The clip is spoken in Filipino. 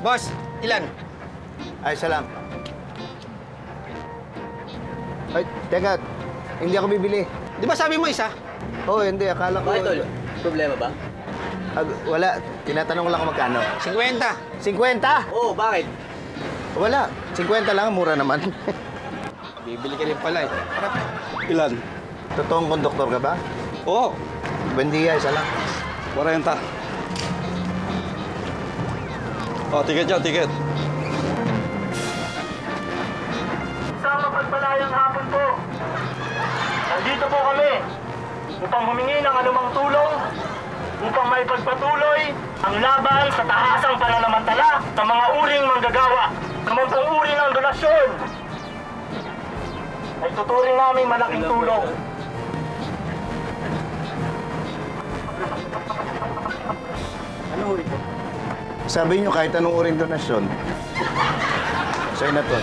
Boss, ilan? Ay, isa lang. Ay, teka. Hindi ako bibili. Di ba sabi mo isa? Oo, hindi. Akala ko... Bakit, tol? Problema ba? Wala. Tinatanong ko lang kung magkano. 50. 50? Oo, bakit? Wala. 50 lang. Mura naman. Bibili ka rin pala eh. Ilan? Totoong konduktor ka ba? Oo, Buendia, isa lang. 40. Oh, ticket yan, ticket. Isang mapagpalayang hapon po. Nandito po kami upang humingi ng anumang tulong upang maipagpatuloy ang laban sa tahasang pananamantala ng mga uring manggagawa. Naman pong uri ng donasyon ay tuturing namin malaking tulong. Ano uri po? Sabi nyo kahit anong uring donasyon. Sa'yo na to.